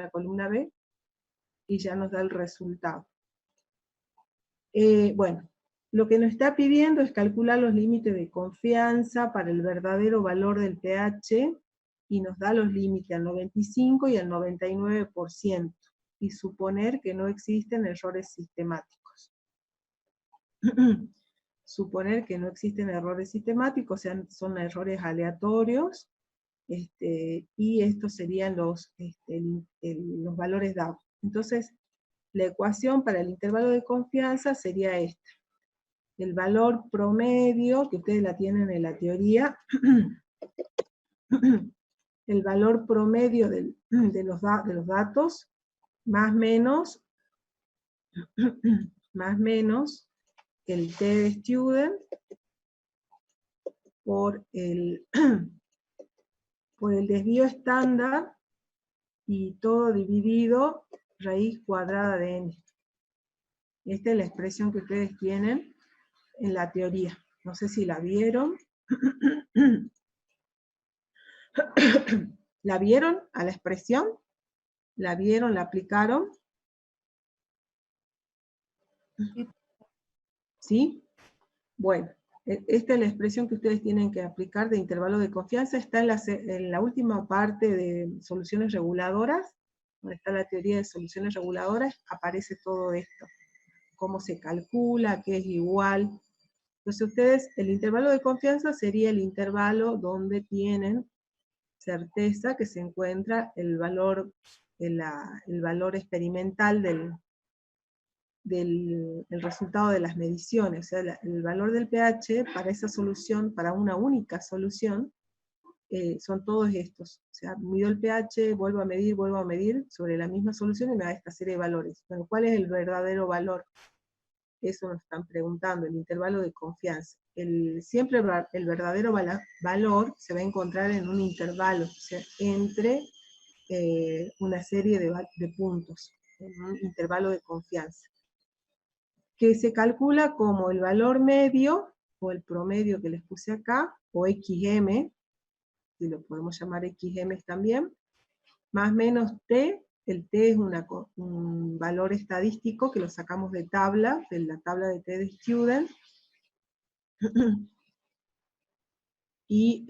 la columna B, y ya nos da el resultado. Bueno, lo que nos está pidiendo es calcular los límites de confianza para el verdadero valor del pH, y nos da los límites al 95 y al 99%, y suponer que no existen errores sistemáticos. Suponer que no existen errores sistemáticos, o sea, son errores aleatorios, y estos serían los valores dados. Entonces, la ecuación para el intervalo de confianza sería esta. El valor promedio, que ustedes la tienen en la teoría, el valor promedio de los datos, más menos el t de student por el desvío estándar, y todo dividido raíz cuadrada de n. Esta es la expresión que ustedes tienen en la teoría. No sé si la vieron. ¿La vieron a la expresión? ¿La vieron? ¿La aplicaron? ¿Sí? Bueno, esta es la expresión que ustedes tienen que aplicar de intervalo de confianza. Está en la última parte de soluciones reguladoras, donde está la teoría de soluciones reguladoras, aparece todo esto. Cómo se calcula, qué es igual. Entonces ustedes, el intervalo de confianza sería el intervalo donde tienen certeza que se encuentra el valor experimental del resultado de las mediciones. O sea, el valor del pH para esa solución, para una única solución, son todos estos. O sea, mido el pH, vuelvo a medir sobre la misma solución y me da esta serie de valores. Bueno, ¿cuál es el verdadero valor? Eso nos están preguntando, el intervalo de confianza. Siempre el verdadero valor se va a encontrar en un intervalo, o sea, entre una serie de puntos, en un intervalo de confianza, que se calcula como el valor medio, o el promedio que les puse acá, o XM, si lo podemos llamar XM también, más menos T. El T es un valor estadístico que lo sacamos de la tabla de T de Student, y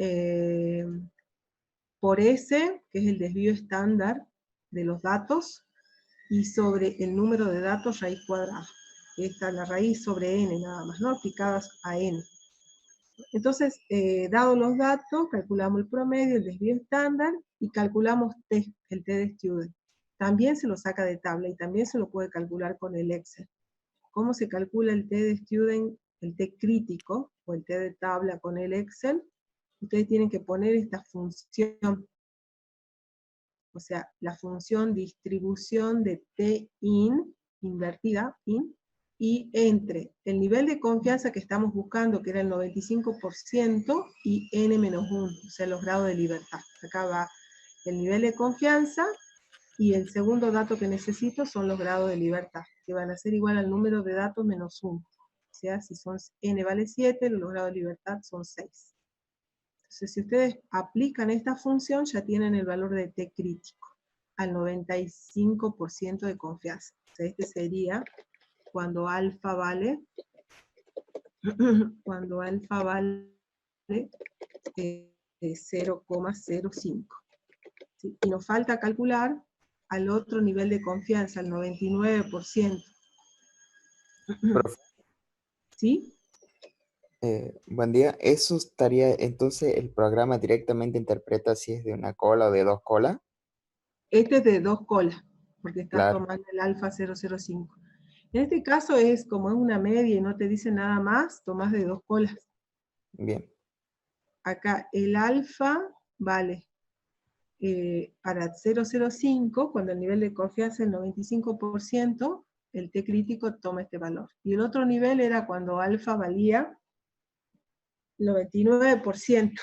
por S, que es el desvío estándar de los datos, y sobre el número de datos raíz cuadrada. Esta es la raíz sobre n nada más, ¿no? Aplicadas a n. Entonces, dados los datos, calculamos el promedio, el desvío estándar, y calculamos T, el T de Student. También se lo saca de tabla, y también se lo puede calcular con el Excel. ¿Cómo se calcula el T de Student, el T crítico, o el T de tabla con el Excel? Ustedes tienen que poner esta función, o sea, la función distribución de T invertida, y entre el nivel de confianza que estamos buscando, que era el 95%, y n-1, o sea, los grados de libertad. Acá va el nivel de confianza, y el segundo dato que necesito son los grados de libertad, que van a ser igual al número de datos menos 1. O sea, si son n vale 7, los grados de libertad son 6. Entonces, si ustedes aplican esta función, ya tienen el valor de T crítico, al 95% de confianza. O sea, este sería cuando alfa vale, cuando alfa vale 0,05. ¿Sí? Y nos falta calcular al otro nivel de confianza, al 99%. Profe, ¿Sí? buen día. Eso estaría, entonces el programa directamente interpreta si es de una cola o de dos colas. Este es de 2 colas, porque estás Claro, tomando el alfa 005. En este caso es como es una media y no te dice nada más, tomás de 2 colas. bien. Acá el alfa vale para 0,05, cuando el nivel de confianza es el 95%, el T crítico toma este valor. Y el otro nivel era cuando alfa valía el 99%.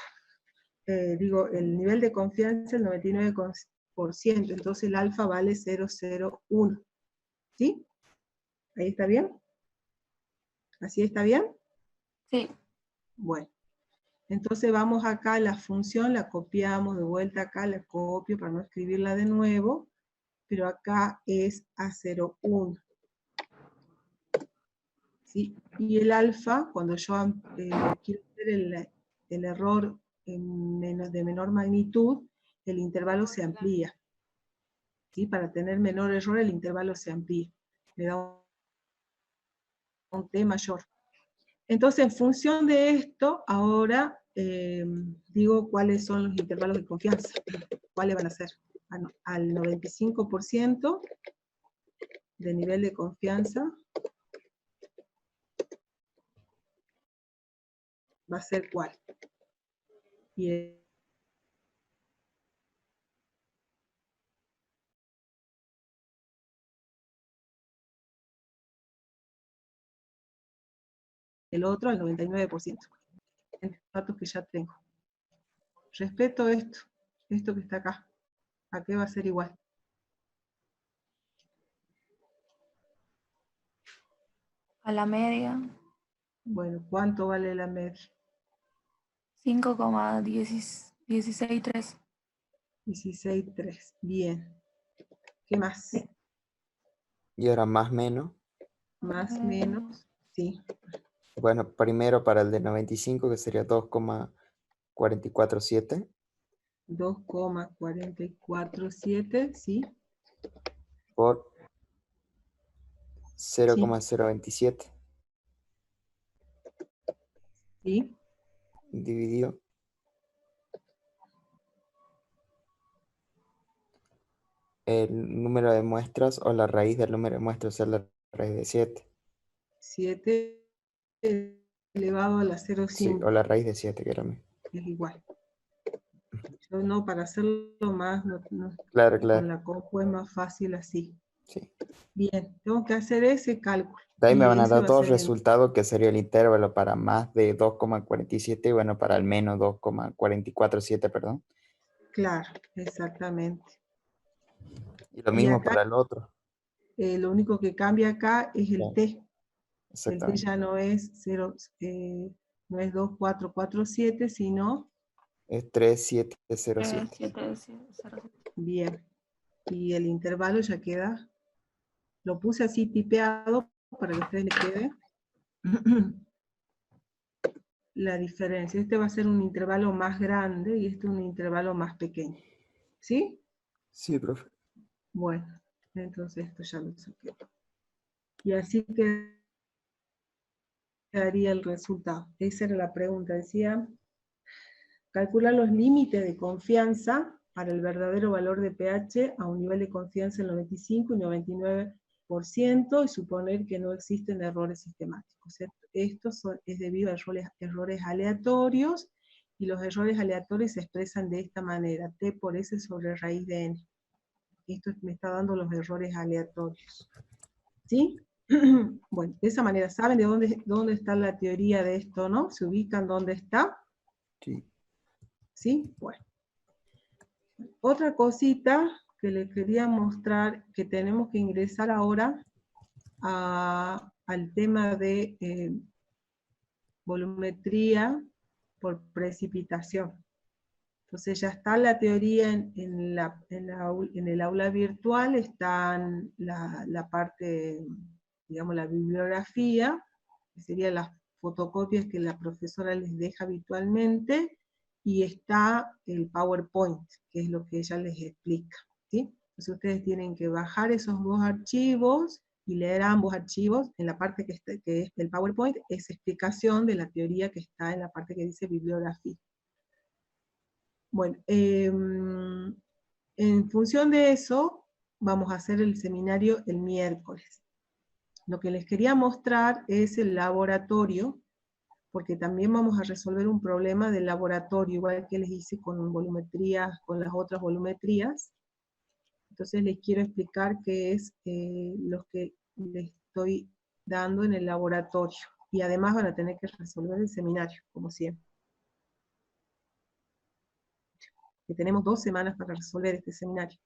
Digo, el nivel de confianza es el 99%, entonces el alfa vale 0,01. ¿Sí? ¿Ahí está bien? ¿Así está bien? Sí. Bueno. Entonces vamos acá a la función, la copiamos de vuelta acá, la copio para no escribirla de nuevo, pero acá es A01. ¿Sí? Y el alfa, cuando yo quiero hacer el error de menor magnitud, el intervalo se amplía. ¿Sí? Para tener menor error, el intervalo se amplía. Le da un T mayor. Entonces, en función de esto, ahora digo cuáles son los intervalos de confianza. ¿Cuáles van a ser? Al 95% de nivel de confianza va a ser cuál. Y el otro al 99%. En datos que ya tengo. Respeto esto que está acá. ¿A qué va a ser igual? A la media, Bueno, ¿cuánto vale la media? 5,163. 16,3. Bien. ¿Qué más? Y ahora más menos. Más, menos. Sí. Bueno, primero para el de 95, que sería 2,447. 2,447, sí. Por Sí. 0,027. Sí. Dividido el número de muestras o la raíz del número de muestras es la raíz de 7. 7 elevado a la Sí, 0,5 o la raíz de 7, que era mi. es igual. Yo no, para hacerlo más, Claro, con claro. la compu es más fácil así. Sí. Bien, tengo que hacer ese cálculo. De ahí me Y van a ese dar va a dos ser resultados, que sería el intervalo para más de 2,47 y bueno, para al menos 2,447, perdón. claro, exactamente. Y lo Y mismo acá para el otro. lo único que cambia acá es el Claro, T. El T exactamente. ya no es 0, no es 2,447, sino Es 3,707. 3707. bien. Y el intervalo ya queda, lo puse así tipeado para que a ustedes les quede la diferencia. Este va a ser un intervalo más grande y este un intervalo más pequeño. ¿Sí? Sí, profe. Bueno, entonces esto ya lo saqué. Y así quedaría el resultado. Esa era la pregunta. Decía, calcular los límites de confianza para el verdadero valor de pH a un nivel de confianza del 95 y 99% y suponer que no existen errores sistemáticos. Esto es debido a errores aleatorios, y los errores aleatorios se expresan de esta manera: T por S sobre raíz de N. Esto me está dando los errores aleatorios. ¿Sí? Bueno, de esa manera, ¿saben de dónde está la teoría de esto, no? ¿Se ubican dónde está? Sí. ¿Sí? Bueno. Otra cosita que les quería mostrar, que tenemos que ingresar ahora al tema de volumetría por precipitación. Entonces ya está la teoría en el aula virtual, está la parte, digamos, la bibliografía, que serían las fotocopias que la profesora les deja habitualmente, y está el PowerPoint, que es lo que ella les explica, ¿sí? Entonces ustedes tienen que bajar esos dos archivos y leer ambos archivos. En la parte que es el PowerPoint es explicación de la teoría que está en la parte que dice bibliografía. Bueno, en función de eso, vamos a hacer el seminario el miércoles. Lo que les quería mostrar es el laboratorio, porque también vamos a resolver un problema del laboratorio, igual que les hice con volumetrías, con las otras volumetrías. Entonces les quiero explicar qué es lo que les estoy dando en el laboratorio. Y además van a tener que resolver el seminario, como siempre. Que tenemos 2 semanas para resolver este seminario.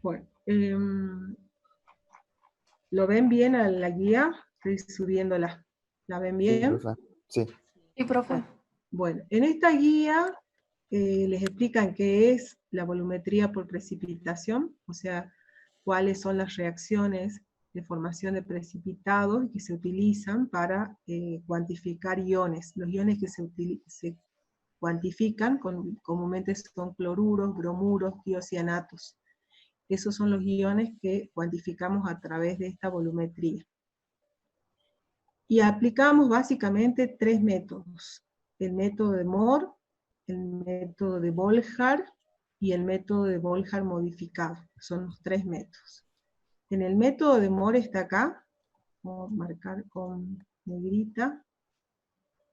Bueno, ¿lo ven bien a la guía? Estoy subiéndola. ¿La ven Sí, bien? profe. Sí. Sí, profe. Bueno, en esta guía les explican qué es la volumetría por precipitación, o sea, cuáles son las reacciones de formación de precipitados que se utilizan para cuantificar iones. Los iones que se cuantifican comúnmente son cloruros, bromuros, tiocianatos. Esos son los iones que cuantificamos a través de esta volumetría. Y aplicamos básicamente 3 métodos: el método de Mohr, el método de Voljar y el método de Voljar modificado. Son los 3 métodos. En el método de Mohr está acá, vamos a marcar con negrita,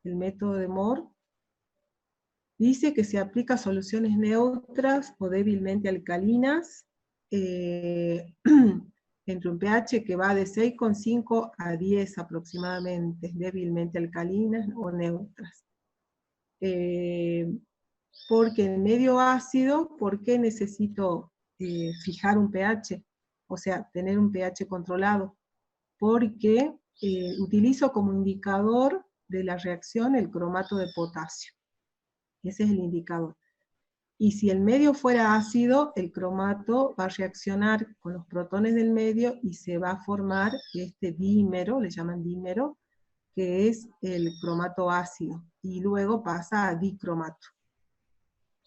el método de Mohr. Dice que se aplica a soluciones neutras o débilmente alcalinas, entre un pH que va de 6,5 a 10 aproximadamente, débilmente alcalinas o neutras. Porque en medio ácido, ¿por qué necesito fijar un pH? O sea, tener un pH controlado. Porque utilizo como indicador de la reacción el cromato de potasio. Ese es el indicador. Y si el medio fuera ácido, el cromato va a reaccionar con los protones del medio y se va a formar este dímero, le llaman dímero, que es el cromato ácido, y luego pasa a dicromato.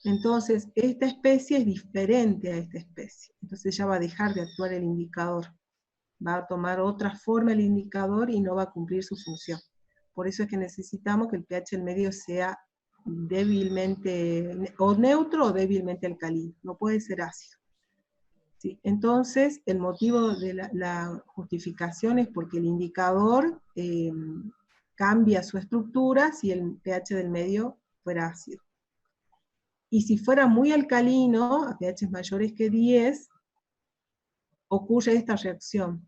Entonces, esta especie es diferente a esta especie. Entonces ya va a dejar de actuar el indicador. Va a tomar otra forma el indicador y no va a cumplir su función. Por eso es que necesitamos que el pH del medio sea débilmente, o neutro o débilmente alcalino, no puede ser ácido. ¿Sí? Entonces, el motivo de la justificación es porque el indicador cambia su estructura si el pH del medio fuera ácido. Y si fuera muy alcalino, a pH mayores que 10, ocurre esta reacción.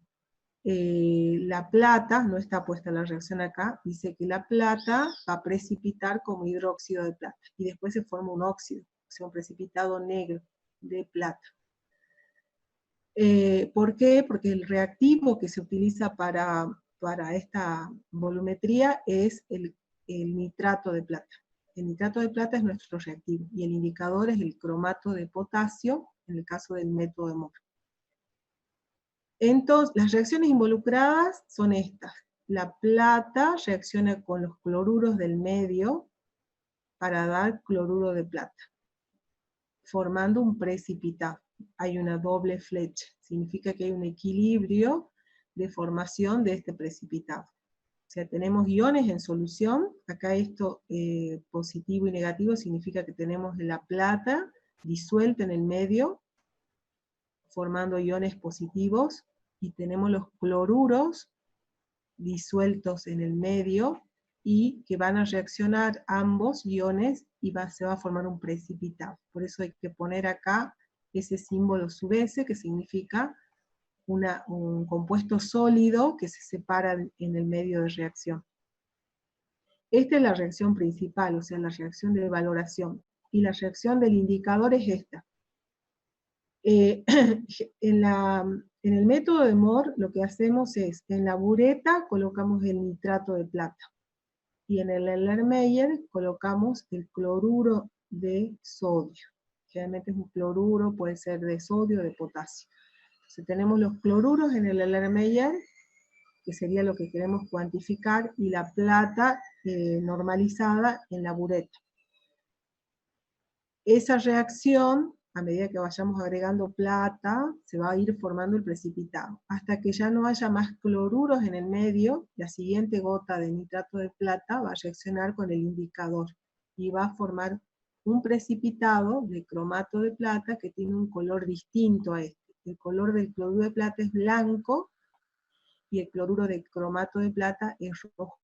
La plata, no está puesta la reacción acá, dice que la plata va a precipitar como hidróxido de plata, y después se forma un óxido, o sea, un precipitado negro de plata. ¿Por qué? Porque el reactivo que se utiliza para esta volumetría es el nitrato de plata. El nitrato de plata es nuestro reactivo, y el indicador es el cromato de potasio, en el caso del método de Mohr. Entonces, las reacciones involucradas son estas. La plata reacciona con los cloruros del medio para dar cloruro de plata, formando un precipitado. Hay una doble flecha, significa que hay un equilibrio de formación de este precipitado. O sea, tenemos iones en solución, acá esto positivo y negativo significa que tenemos la plata disuelta en el medio, formando iones positivos, y tenemos los cloruros disueltos en el medio, y que van a reaccionar ambos iones y se va a formar un precipitado. Por eso hay que poner acá ese símbolo sub-S, que significa un compuesto sólido que se separa en el medio de reacción. Esta es la reacción principal, o sea, la reacción de valoración. Y la reacción del indicador es esta. En el método de Mohr lo que hacemos es, en la bureta colocamos el nitrato de plata, y en el Erlenmeyer colocamos el cloruro de sodio. Generalmente es un cloruro, puede ser de sodio o de potasio. Entonces tenemos los cloruros en el Erlenmeyer, que sería lo que queremos cuantificar, y la plata normalizada en la bureta. Esa reacción, a medida que vayamos agregando plata, se va a ir formando el precipitado, hasta que ya no haya más cloruros en el medio. La siguiente gota de nitrato de plata va a reaccionar con el indicador, y va a formar un precipitado de cromato de plata que tiene un color distinto a este. El color del cloruro de plata es blanco, y el cloruro de cromato de plata es rojo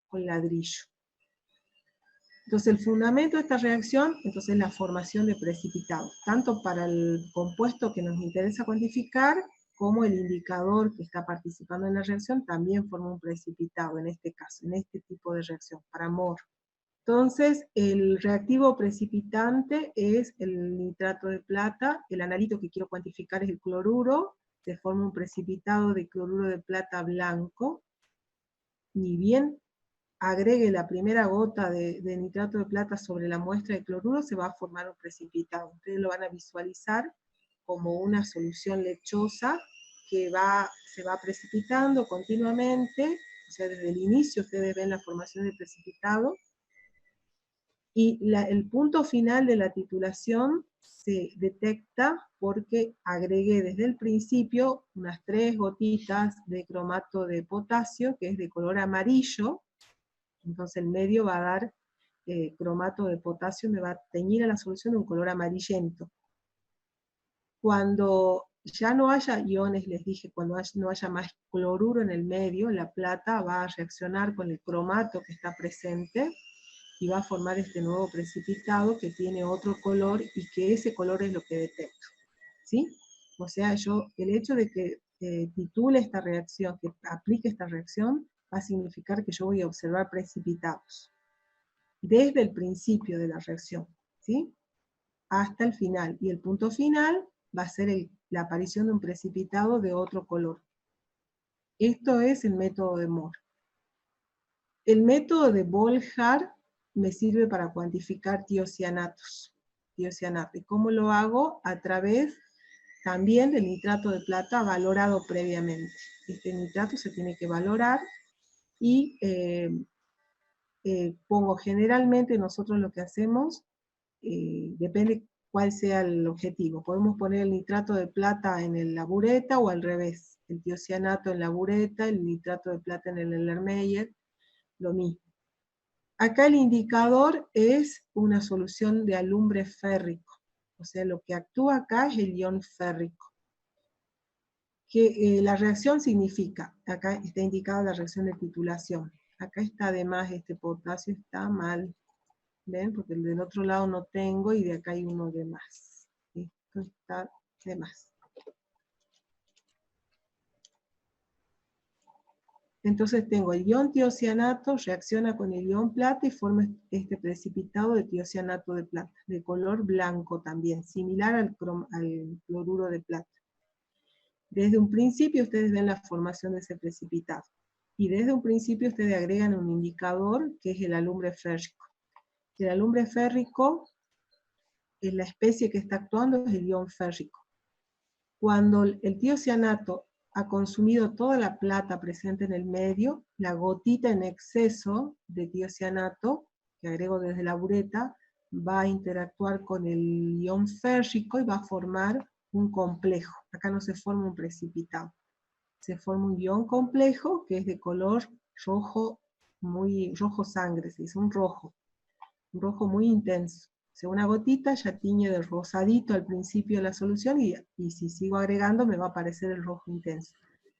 con ladrillo. Entonces el fundamento de esta reacción es la formación de precipitados, tanto para el compuesto que nos interesa cuantificar, como el indicador que está participando en la reacción también forma un precipitado, en este caso, en este tipo de reacción, para Mohr. Entonces, el reactivo precipitante es el nitrato de plata, el analito que quiero cuantificar es el cloruro, se forma un precipitado de cloruro de plata blanco, ni bien agregue la primera gota de nitrato de plata sobre la muestra de cloruro, se va a formar un precipitado. Ustedes lo van a visualizar como una solución lechosa que se va precipitando continuamente, o sea, desde el inicio ustedes ven la formación del precipitado, y el punto final de la titulación se detecta porque agregué desde el principio unas 3 gotitas de cromato de potasio, que es de color amarillo, entonces el medio va a dar cromato de potasio, me va a teñir a la solución de un color amarillento. Cuando ya no haya iones, les dije, cuando no haya más cloruro en el medio, la plata va a reaccionar con el cromato que está presente, y va a formar este nuevo precipitado que tiene otro color, y que ese color es lo que detecto. ¿Sí? O sea, el hecho de que titule esta reacción, que aplique esta reacción, va a significar que yo voy a observar precipitados. Desde el principio de la reacción, ¿sí? Hasta el final. Y el punto final va a ser la aparición de un precipitado de otro color. Esto es el método de Moore. El método de Volhard me sirve para cuantificar tiocianatos. ¿Y cómo lo hago? A través también del nitrato de plata valorado previamente. Este nitrato se tiene que valorar y pongo generalmente, nosotros lo que hacemos, depende cuál sea el objetivo. Podemos poner el nitrato de plata en la bureta o al revés. El tiocianato en la bureta, el nitrato de plata en el Erlenmeyer, lo mismo. Acá el indicador es una solución de alumbre férrico. O sea, lo que actúa acá es el ion férrico. Que la reacción significa, acá está indicada la reacción de titulación. Acá está de más, este potasio está mal. ¿Ven? Porque del otro lado no tengo y de acá hay uno de más. Esto está de más. Entonces tengo el ion tiocianato, reacciona con el ion plata y forma este precipitado de tiocianato de plata, de color blanco también, similar al cloruro de plata. Desde un principio ustedes ven la formación de ese precipitado. Y desde un principio ustedes agregan un indicador que es el alumbre férrico. El alumbre férrico, es la especie que está actuando, es el ion férrico. Cuando el tiocianato ha consumido toda la plata presente en el medio, la gotita en exceso de tiocianato, que agrego desde la bureta, va a interactuar con el ion férrico y va a formar un complejo. Acá no se forma un precipitado. Se forma un ion complejo que es de color rojo, muy rojo sangre, se dice un rojo muy intenso. O sea, una gotita ya tiñe de rosadito al principio de la solución y si sigo agregando me va a aparecer el rojo intenso.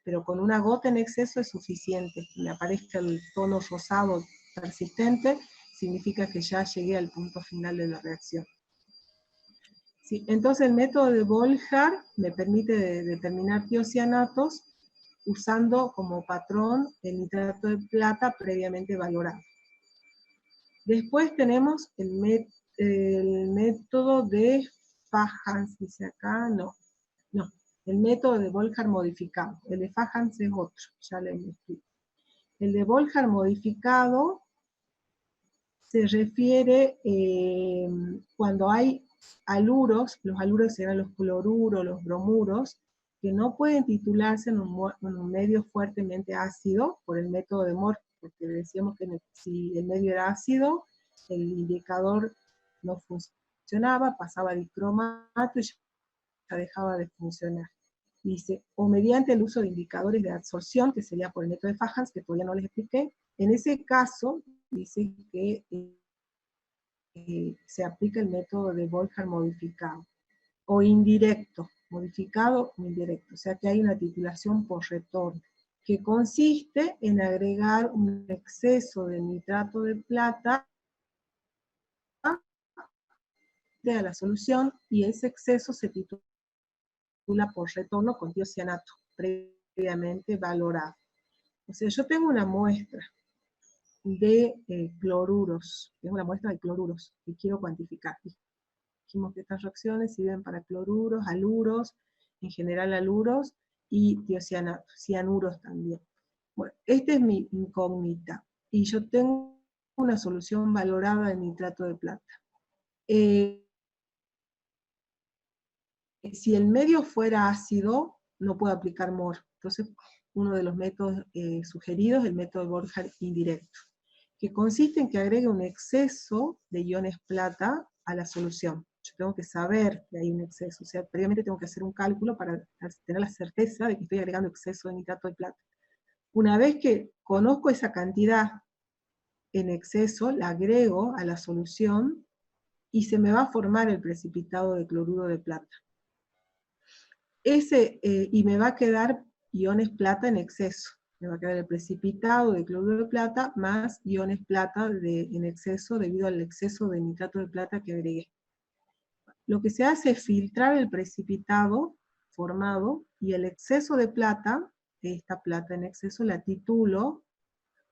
Pero con una gota en exceso es suficiente. Que me aparezca el tono rosado persistente, significa que ya llegué al punto final de la reacción. Sí, entonces el método de Volhard me permite determinar tiocianatos usando como patrón el nitrato de plata previamente valorado. Después tenemos el método de Fajans, dice acá, no, el método de Volhard modificado. El de Fajans es otro, ya le explico. El de Volhard modificado se refiere cuando hay aluros, los aluros serán los cloruros, los bromuros, que no pueden titularse en un medio fuertemente ácido por el método de Moore, porque decíamos que si el medio era ácido, el indicador no funcionaba, pasaba dicromato y ya dejaba de funcionar. Dice, o mediante el uso de indicadores de absorción, que sería por el método de Fajans, que todavía no les expliqué. En ese caso, dice que se aplica el método de Volhard modificado, o indirecto, modificado o indirecto, o sea que hay una titulación por retorno, que consiste en agregar un exceso de nitrato de plata a la solución, y ese exceso se titula por retorno con tiocianato, previamente valorado. O sea, yo tengo una muestra de cloruros, es una muestra de cloruros que quiero cuantificar. Dijimos que estas reacciones sirven para cloruros, aluros, en general aluros, y tiocianatos, cianuros también. Bueno, esta es mi incógnita, y yo tengo una solución valorada de nitrato de plata. Si el medio fuera ácido, no puedo aplicar MOR. Entonces, uno de los métodos sugeridos es el método Borja indirecto, que consiste en que agregue un exceso de iones plata a la solución. Yo tengo que saber que hay un exceso, o sea, previamente tengo que hacer un cálculo para tener la certeza de que estoy agregando exceso de nitrato de plata. Una vez que conozco esa cantidad en exceso, la agrego a la solución y se me va a formar el precipitado de cloruro de plata. Y me va a quedar iones plata en exceso. Me va a quedar el precipitado de cloruro de plata más iones plata en exceso debido al exceso de nitrato de plata que agregué. Lo que se hace es filtrar el precipitado formado y el exceso de plata, esta plata en exceso, la titulo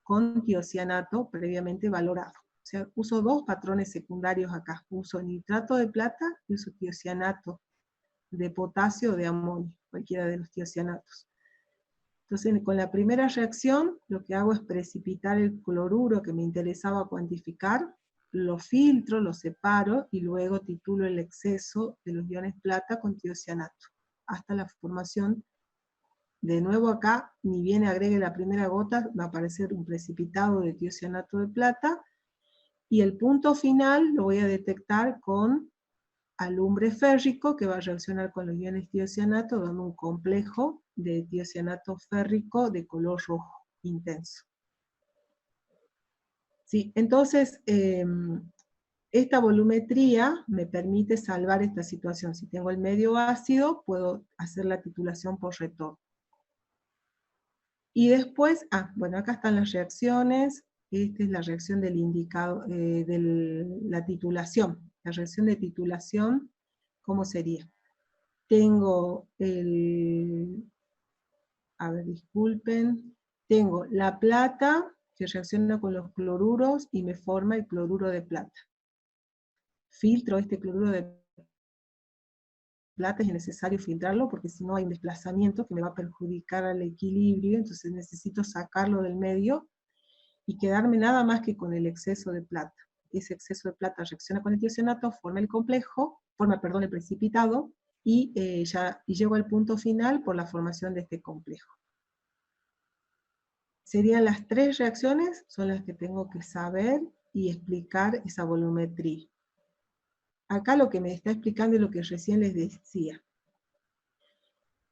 con tiocianato previamente valorado. O sea, uso dos patrones secundarios acá. Uso nitrato de plata y uso tiocianato de potasio o de amonio, cualquiera de los tiocianatos. Entonces, con la primera reacción, lo que hago es precipitar el cloruro que me interesaba cuantificar, lo filtro, lo separo, y luego titulo el exceso de los iones plata con tiocianato, hasta la formación. De nuevo acá, ni bien agregue la primera gota, va a aparecer un precipitado de tiocianato de plata, y el punto final lo voy a detectar con alumbre férrico, que va a reaccionar con los iones tiocianato, dando un complejo de tiocianato férrico de color rojo intenso. Sí, entonces, esta volumetría me permite salvar esta situación. Si tengo el medio ácido, puedo hacer la titulación por retorno. Y después, bueno, acá están las reacciones. Esta es la reacción del indicado, de la titulación. La reacción de titulación, ¿cómo sería? Tengo disculpen, tengo la plata que reacciona con los cloruros y me forma el cloruro de plata. Filtro este cloruro de plata, es necesario filtrarlo porque si no hay un desplazamiento que me va a perjudicar al equilibrio, entonces necesito sacarlo del medio y quedarme nada más que con el exceso de plata. Ese exceso de plata reacciona con el tiocianato, forma el complejo, el precipitado, y llego al punto final por la formación de este complejo. Serían las tres reacciones, son las que tengo que saber y explicar esa volumetría. Acá lo que me está explicando es lo que recién les decía.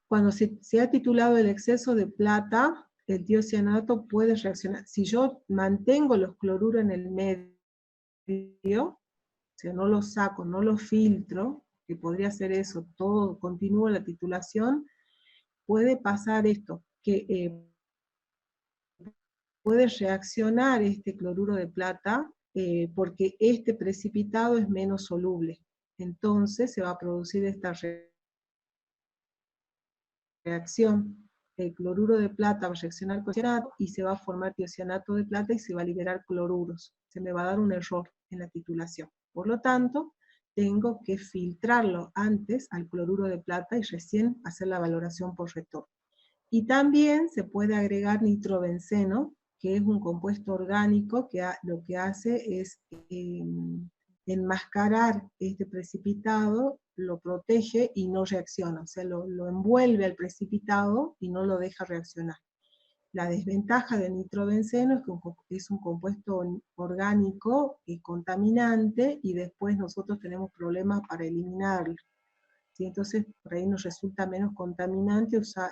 Cuando se ha titulado el exceso de plata, el tiocianato puede reaccionar. Si yo mantengo los cloruros en el medio, o sea, no los saco, no los filtro, que podría ser eso, todo continúa la titulación, puede pasar esto, que puede reaccionar este cloruro de plata porque este precipitado es menos soluble. Entonces se va a producir esta reacción. El cloruro de plata va a reaccionar con tiocianato y se va a formar tiocianato de plata y se va a liberar cloruros. Se me va a dar un error en la titulación. Por lo tanto, tengo que filtrarlo antes al cloruro de plata y recién hacer la valoración por retorno. Y también se puede agregar nitrobenceno, que es un compuesto orgánico que lo que hace es enmascarar este precipitado, lo protege y no reacciona, o sea, lo envuelve al precipitado y no lo deja reaccionar. La desventaja del nitrobenceno es que es un compuesto orgánico y contaminante, y después nosotros tenemos problemas para eliminarlo. ¿Sí? Entonces, por ahí nos resulta menos contaminante usar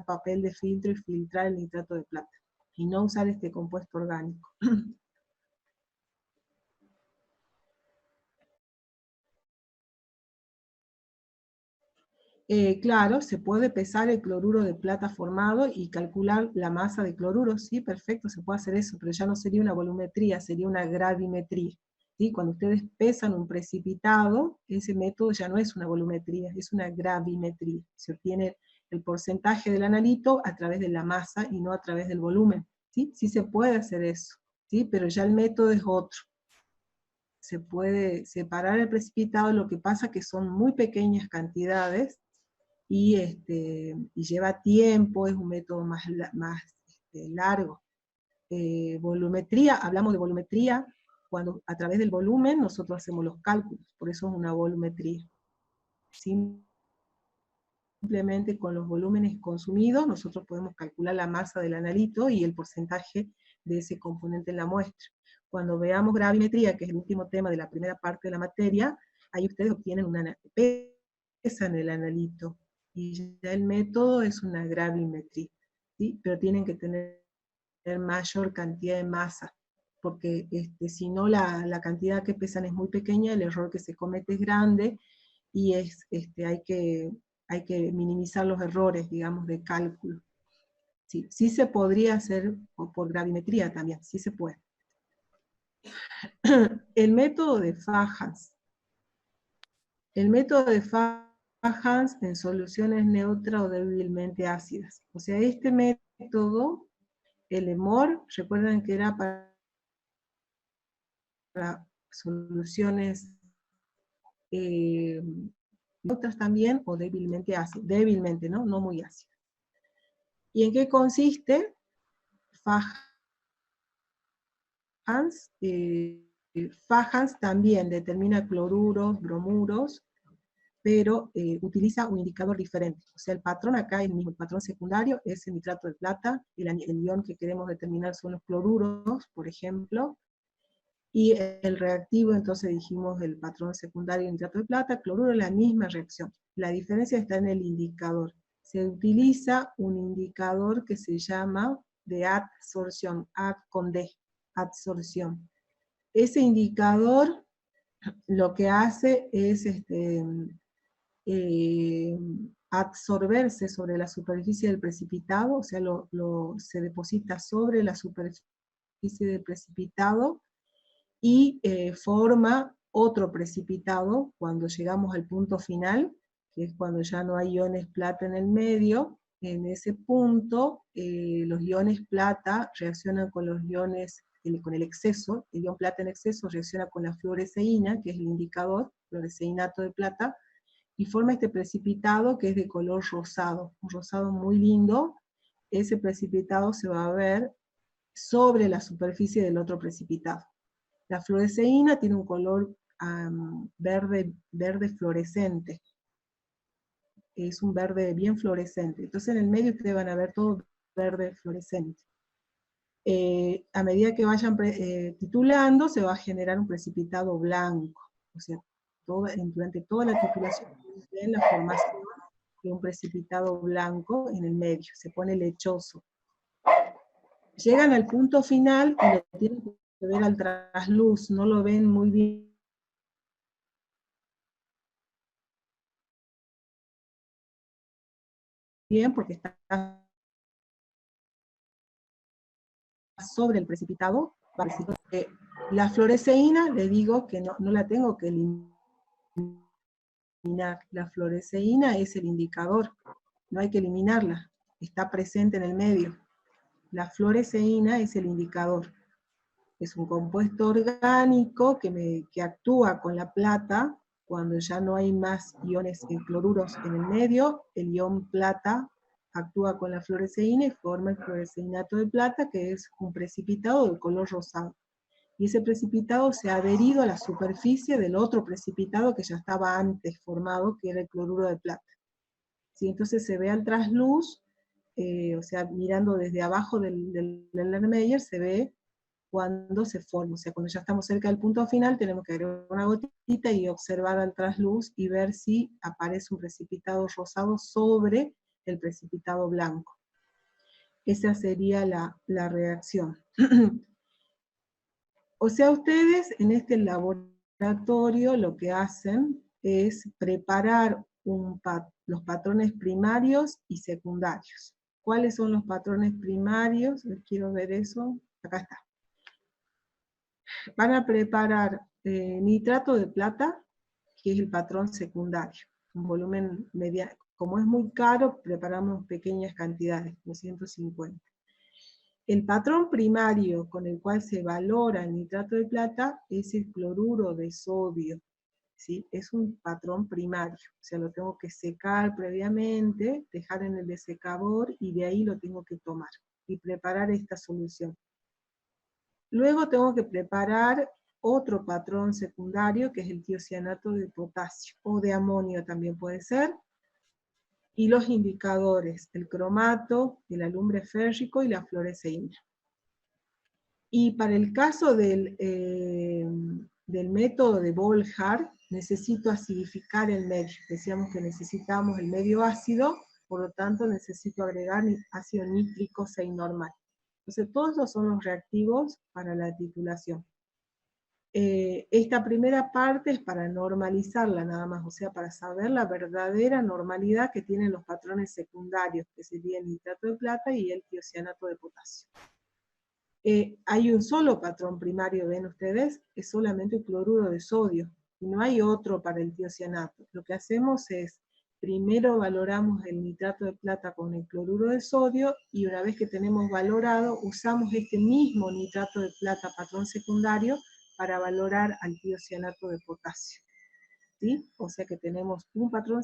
papel de filtro y filtrar el nitrato de plata, y no usar este compuesto orgánico. Claro, se puede pesar el cloruro de plata formado y calcular la masa de cloruro, sí, perfecto, se puede hacer eso, pero ya no sería una volumetría, sería una gravimetría. ¿Sí? Cuando ustedes pesan un precipitado, ese método ya no es una volumetría, es una gravimetría. Se obtiene el porcentaje del analito a través de la masa y no a través del volumen. ¿Sí? Sí se puede hacer eso, ¿sí? Pero ya el método es otro. Se puede separar el precipitado, lo que pasa que son muy pequeñas cantidades, y lleva tiempo, es un método más largo. Volumetría, hablamos de volumetría, cuando a través del volumen nosotros hacemos los cálculos, por eso es una volumetría. Simplemente con los volúmenes consumidos nosotros podemos calcular la masa del analito y el porcentaje de ese componente en la muestra. Cuando veamos gravimetría, que es el último tema de la primera parte de la materia, ahí ustedes obtienen una pesa en el analito, y ya el método es una gravimetría, ¿sí? Pero tienen que tener mayor cantidad de masa, porque si no la cantidad que pesan es muy pequeña, el error que se comete es grande, y hay que minimizar los errores, digamos, de cálculo. Sí, sí se podría hacer por gravimetría también, sí se puede. El método de Fajans. El método de Fajans en soluciones neutras o débilmente ácidas. O sea, este método, el EMOR, recuerdan que era para soluciones neutras también, o débilmente ácidas. Débilmente, ¿no? No muy ácidas. ¿Y en qué consiste? Fajans también determina cloruros, bromuros, pero utiliza un indicador diferente. O sea, el patrón acá es el mismo, el patrón secundario es el nitrato de plata, el ion que queremos determinar son los cloruros, por ejemplo, y el reactivo, entonces dijimos el patrón secundario de nitrato de plata, cloruro, la misma reacción. La diferencia está en el indicador. Se utiliza un indicador que se llama de adsorción, A con D, adsorción. Ese indicador lo que hace es absorberse sobre la superficie del precipitado, o sea, se deposita sobre la superficie del precipitado, y forma otro precipitado cuando llegamos al punto final, que es cuando ya no hay iones plata en el medio. En ese punto, los iones plata reaccionan con los iones, con el exceso, el ion plata en exceso reacciona con la fluoresceína, que es el indicador, fluoresceinato de plata, y forma este precipitado que es de color rosado, un rosado muy lindo. Ese precipitado se va a ver sobre la superficie del otro precipitado. La fluoresceína tiene un color verde fluorescente, es un verde bien fluorescente, entonces en el medio ustedes van a ver todo verde fluorescente. A medida que vayan titulando, se va a generar un precipitado blanco, o sea, durante toda la titulación ven la formación de un precipitado blanco en el medio, se pone lechoso. Llegan al punto final y lo tienen que ver al trasluz, no lo ven muy bien porque está sobre el precipitado. La fluoresceína, le digo que no la tengo que eliminar. La fluoresceína es el indicador, no hay que eliminarla, está presente en el medio. La fluoresceína es el indicador. Es un compuesto orgánico que actúa con la plata cuando ya no hay más iones cloruros en el medio. El ion plata actúa con la fluoresceína y forma el fluoresceinato de plata, que es un precipitado de color rosado. Y ese precipitado se ha adherido a la superficie del otro precipitado que ya estaba antes formado, que era el cloruro de plata. ¿Sí? Entonces se ve al trasluz, o sea, mirando desde abajo del Erlenmeyer, se ve cuando se forma, o sea, cuando ya estamos cerca del punto final, tenemos que agregar una gotita y observar al trasluz y ver si aparece un precipitado rosado sobre el precipitado blanco. Esa sería la reacción. O sea, ustedes en este laboratorio lo que hacen es preparar los patrones primarios y secundarios. ¿Cuáles son los patrones primarios? Quiero ver eso. Acá está. Van a preparar nitrato de plata, que es el patrón secundario. Un volumen mediano. Como es muy caro, preparamos pequeñas cantidades, 250. El patrón primario con el cual se valora el nitrato de plata es el cloruro de sodio. ¿sí? Es un patrón primario, o sea, lo tengo que secar previamente, dejar en el desecador y de ahí lo tengo que tomar y preparar esta solución. Luego tengo que preparar otro patrón secundario, que es el tiocianato de potasio, o de amonio también puede ser, y los indicadores, el cromato, el alumbre férrico y la fluoresceína. Y para el caso del método de Volhard, necesito acidificar el medio. Decíamos que necesitamos el medio ácido, por lo tanto necesito agregar ácido nítrico 6 normal. Entonces todos esos son los reactivos para la titulación. Esta primera parte es para normalizarla nada más, o sea, para saber la verdadera normalidad que tienen los patrones secundarios, que sería el nitrato de plata y el tiocianato de potasio. Hay un solo patrón primario, ven ustedes, es solamente el cloruro de sodio, y no hay otro para el tiocianato. Lo que hacemos es, primero valoramos el nitrato de plata con el cloruro de sodio, y una vez que tenemos valorado, usamos este mismo nitrato de plata patrón secundario para valorar al tiocianato de potasio. ¿Sí? O sea que tenemos un patrón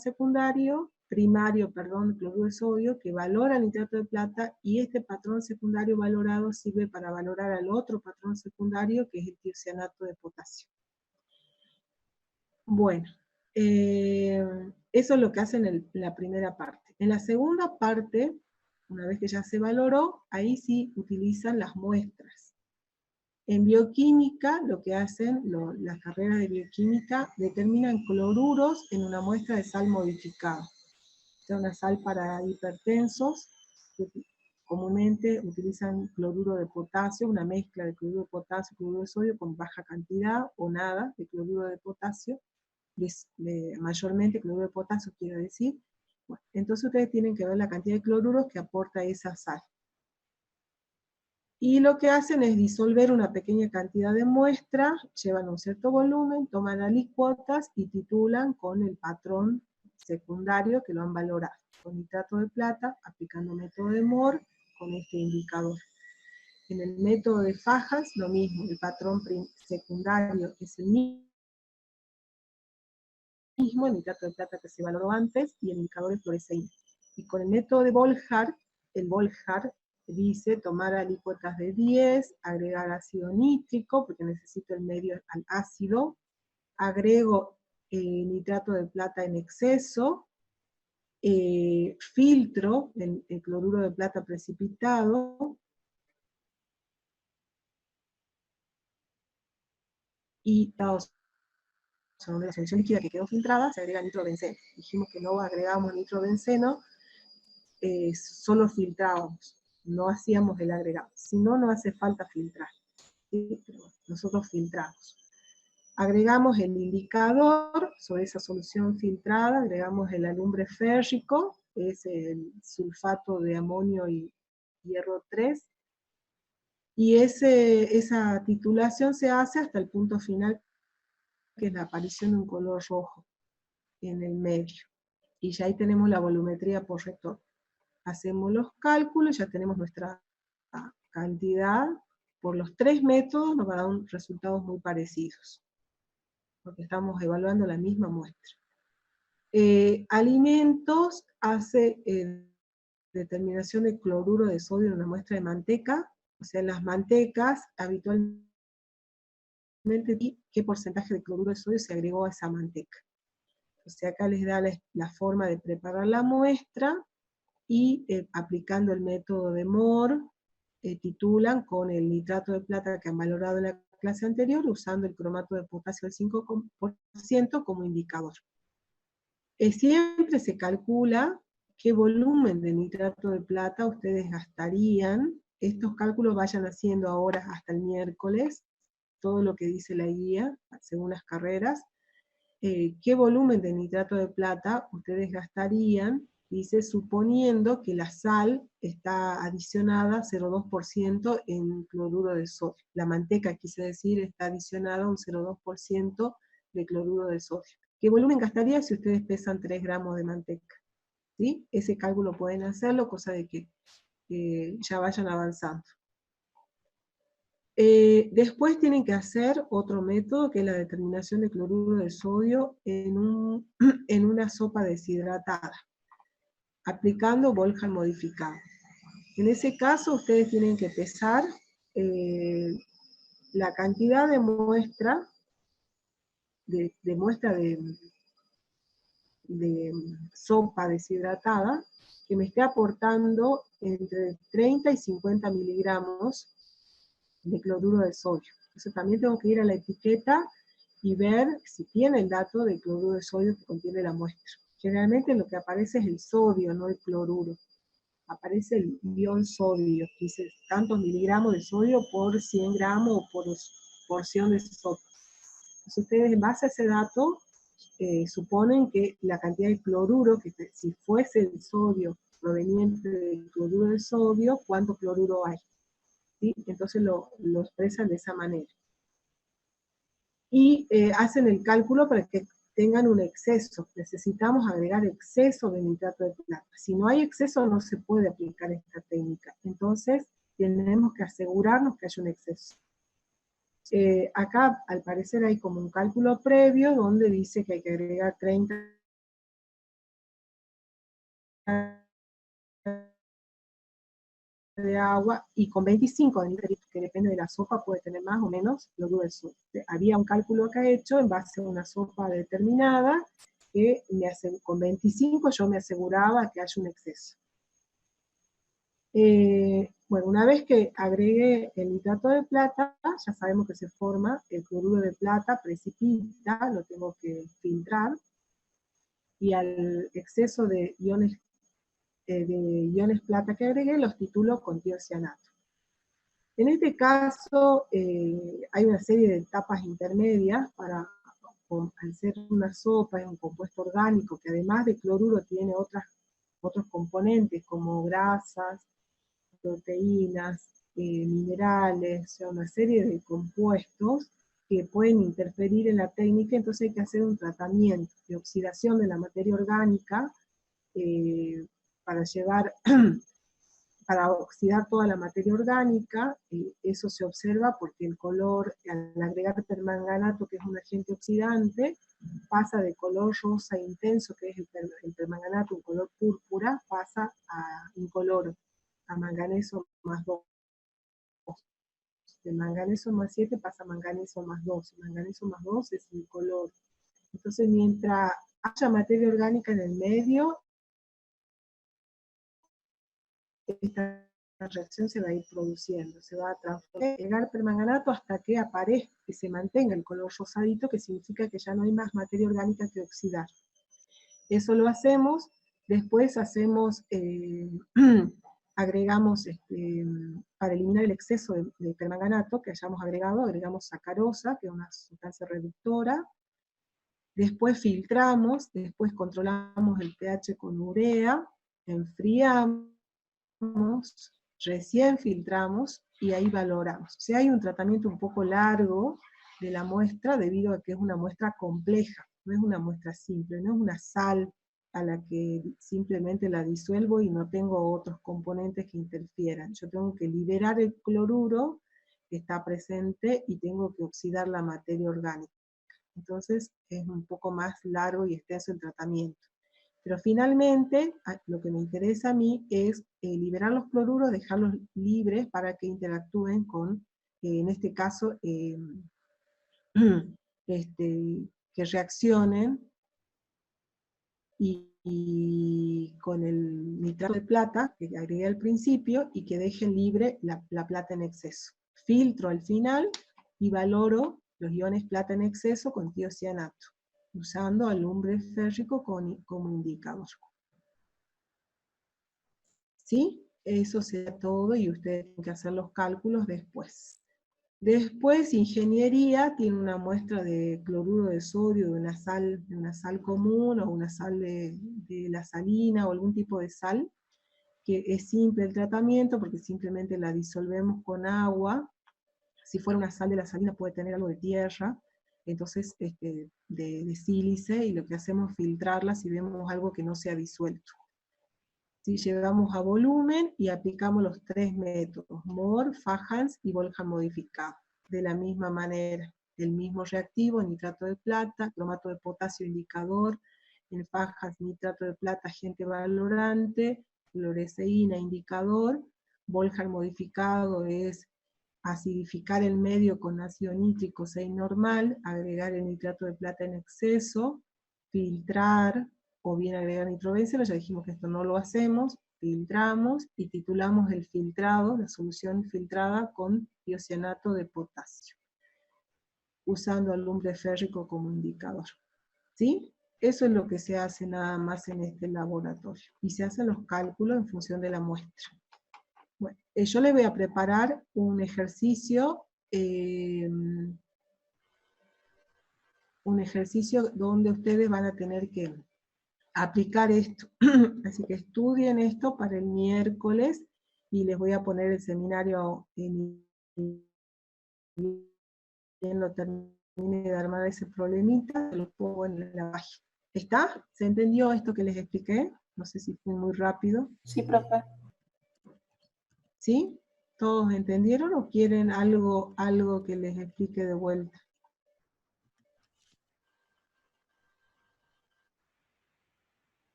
primario, cloruro de sodio, que valora el nitrato de plata, y este patrón secundario valorado sirve para valorar al otro patrón secundario, que es el tiocianato de potasio. Bueno, eso es lo que hacen en la primera parte. En la segunda parte, una vez que ya se valoró, ahí sí utilizan las muestras. En bioquímica, lo que hacen las carreras de bioquímica, determinan cloruros en una muestra de sal modificada. O sea, una sal para hipertensos, que comúnmente utilizan cloruro de potasio, una mezcla de cloruro de potasio y cloruro de sodio con baja cantidad o nada de cloruro de potasio, mayormente cloruro de potasio quiero decir. Bueno, entonces ustedes tienen que ver la cantidad de cloruros que aporta esa sal. Y lo que hacen es disolver una pequeña cantidad de muestra, llevan un cierto volumen, toman alicuotas y titulan con el patrón secundario que lo han valorado, con nitrato de plata, aplicando método de Mohr con este indicador. En el método de fajas, lo mismo, el patrón secundario es el mismo, el nitrato de plata que se valoró antes, y el indicador es fluoresceína. Y con el método de Volhard, el Volhard dice tomar alícuotas de 10, agregar ácido nítrico, porque necesito el medio al ácido, agrego nitrato de plata en exceso, filtro el cloruro de plata precipitado, y sobre la solución líquida que quedó filtrada se agrega nitrobenceno. Dijimos que no agregamos nitrobenceno, solo filtrábamos, no hacíamos el agregado. Si no, no hace falta filtrar. ¿Sí? Pero nosotros filtramos. Agregamos el indicador, sobre esa solución filtrada, agregamos el alumbre férrico, es el sulfato de amonio y hierro 3, y esa titulación se hace hasta el punto final, que es la aparición de un color rojo en el medio. Y ya ahí tenemos la volumetría por retorno. Hacemos los cálculos, ya tenemos nuestra cantidad. Por los 3 métodos nos va a dar resultados muy parecidos, porque estamos evaluando la misma muestra. Alimentos hace determinación de cloruro de sodio en una muestra de manteca, o sea, en las mantecas habitualmente qué porcentaje de cloruro de sodio se agregó a esa manteca. O sea, acá les da la forma de preparar la muestra, y aplicando el método de Mohr, titulan con el nitrato de plata que han valorado en la clase anterior, usando el cromato de potasio del 5% como indicador. Siempre se calcula qué volumen de nitrato de plata ustedes gastarían. Estos cálculos vayan haciendo ahora hasta el miércoles, todo lo que dice la guía, según las carreras. ¿Qué volumen de nitrato de plata ustedes gastarían? Dice, suponiendo que la sal está adicionada 0,2% en cloruro de sodio. La manteca, quise decir, está adicionada un 0,2% de cloruro de sodio. ¿Qué volumen gastaría si ustedes pesan 3 gramos de manteca? ¿Sí? Ese cálculo pueden hacerlo, cosa de que ya vayan avanzando. Después tienen que hacer otro método, que es la determinación de cloruro de sodio en una sopa deshidratada, aplicando Volham modificado. En ese caso, ustedes tienen que pesar la cantidad de muestra de sopa deshidratada que me esté aportando entre 30 y 50 miligramos de cloruro de sodio. Entonces también tengo que ir a la etiqueta y ver si tiene el dato de cloruro de sodio que contiene la muestra. Generalmente lo que aparece es el sodio, no el cloruro. Aparece el ion sodio, que dice tantos miligramos de sodio por 100 gramos o por porción de sopa. Entonces ustedes en base a ese dato suponen que la cantidad de cloruro, que si fuese el sodio proveniente del cloruro de sodio, ¿cuánto cloruro hay? ¿Sí? Entonces lo expresan de esa manera. Y hacen el cálculo para que tengan un exceso. Necesitamos agregar exceso de nitrato de plata. Si no hay exceso, no se puede aplicar esta técnica. Entonces, tenemos que asegurarnos que haya un exceso. Acá, al parecer, hay como un cálculo previo donde dice que hay que agregar 30 de agua, y con 25 de litros, que depende de la sopa, puede tener más o menos cloruro de sodio. Había un cálculo acá hecho en base a una sopa determinada, que con 25 yo me aseguraba que haya un exceso. Bueno, una vez que agregué el nitrato de plata, ya sabemos que se forma el cloruro de plata, precipita, lo tengo que filtrar, y al exceso de iones plata que agregué, los titulo con tiocianato. En este caso, hay una serie de etapas intermedias para, al ser una sopa, es un compuesto orgánico que además de cloruro tiene otros componentes como grasas, proteínas, minerales, o sea, una serie de compuestos que pueden interferir en la técnica. Entonces hay que hacer un tratamiento de oxidación de la materia orgánica para para oxidar toda la materia orgánica. Eso se observa porque el color, al agregar permanganato, que es un agente oxidante, pasa de color rosa intenso, que es el permanganato, un color púrpura, pasa a incoloro, a manganeso más 2. De manganeso más 7 pasa a manganeso más 2. Manganeso más 2 es incoloro. Entonces, mientras haya materia orgánica en el medio, esta reacción se va a ir produciendo, se va a transformar permanganato hasta que aparezca, que se mantenga el color rosadito, que significa que ya no hay más materia orgánica que oxidar. Eso lo hacemos, después hacemos, agregamos, para eliminar el exceso de permanganato que hayamos agregado, agregamos sacarosa, que es una sustancia reductora, después filtramos, después controlamos el pH con urea, enfriamos, recién filtramos y ahí valoramos. O sea, hay un tratamiento un poco largo de la muestra debido a que es una muestra compleja, no es una muestra simple, no es una sal a la que simplemente la disuelvo y no tengo otros componentes que interfieran. Yo tengo que liberar el cloruro que está presente y tengo que oxidar la materia orgánica. Entonces es un poco más largo y extenso el tratamiento. Pero finalmente, lo que me interesa a mí es liberar los cloruros, dejarlos libres para que interactúen con, en este caso, que reaccionen y con el nitrato de plata, que agregué al principio, y que dejen libre la plata en exceso. Filtro al final y valoro los iones plata en exceso con tiocianato, usando alumbre férrico como indicador. ¿Sí? Eso sería todo y ustedes tienen que hacer los cálculos después. Después, ingeniería tiene una muestra de cloruro de sodio de una sal común o una sal de la salina o algún tipo de sal, que es simple el tratamiento porque simplemente la disolvemos con agua. Si fuera una sal de la salina puede tener algo de tierra, entonces de sílice, y lo que hacemos es filtrarla si vemos algo que no se ha disuelto. Si llevamos a volumen y aplicamos los 3 métodos, Mohr, Fajans y Boltzmann modificado. De la misma manera, el mismo reactivo, nitrato de plata, cromato de potasio indicador, en Fajans nitrato de plata agente valorante, fluoresceína indicador, Boltzmann modificado es acidificar el medio con ácido nítrico 6 normal, agregar el nitrato de plata en exceso, filtrar, o bien agregar nitrobenceno, ya dijimos que esto no lo hacemos, filtramos y titulamos el filtrado, la solución filtrada con tiocianato de potasio, usando alumbre férrico como indicador. ¿Sí? Eso es lo que se hace nada más en este laboratorio. Y se hacen los cálculos en función de la muestra. Bueno, yo les voy a preparar un ejercicio donde ustedes van a tener que aplicar esto. Así que estudien esto para el miércoles y les voy a poner el seminario en lo termine de armar ese problemita, lo pongo en la página. ¿Está? ¿Se entendió esto que les expliqué? No sé si fue muy rápido. Sí, profe. ¿Sí? ¿Todos entendieron o quieren algo que les explique de vuelta?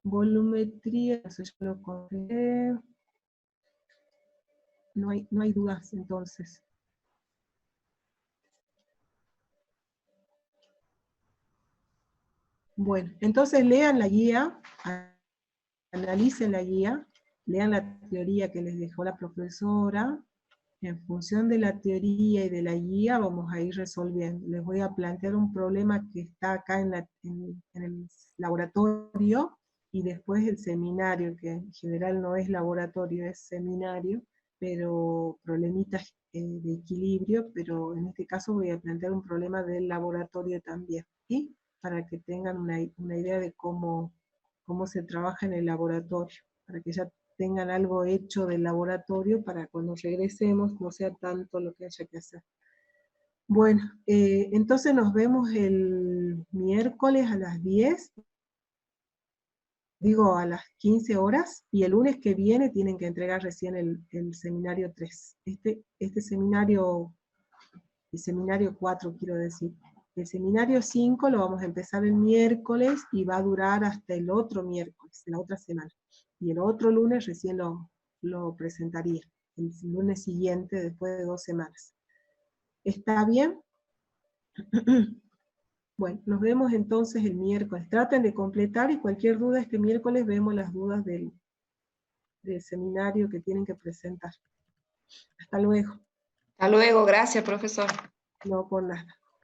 Volumetría, eso yo lo conté. No hay dudas entonces. Bueno, entonces lean la guía, analicen la guía, lean la teoría que les dejó la profesora. En función de la teoría y de la guía vamos a ir resolviendo. Les voy a plantear un problema que está acá en el laboratorio, y después el seminario, que en general no es laboratorio, es seminario, pero problemitas de equilibrio, pero en este caso voy a plantear un problema del laboratorio también, ¿sí? Para que tengan una idea de cómo se trabaja en el laboratorio, para que ya tengan algo hecho del laboratorio para cuando regresemos no sea tanto lo que haya que hacer. Bueno, entonces nos vemos el miércoles a las 10, digo a las 15 horas, y el lunes que viene tienen que entregar recién el seminario 3. Este seminario, el seminario 4 quiero decir. El seminario 5 lo vamos a empezar el miércoles y va a durar hasta el otro miércoles, la otra semana. Y el otro lunes recién lo presentaría, el lunes siguiente, después de 2 semanas. ¿Está bien? Bueno, nos vemos entonces el miércoles. Traten de completar, y cualquier duda este miércoles vemos las dudas del seminario que tienen que presentar. Hasta luego. Hasta luego, gracias, profesor. No por nada.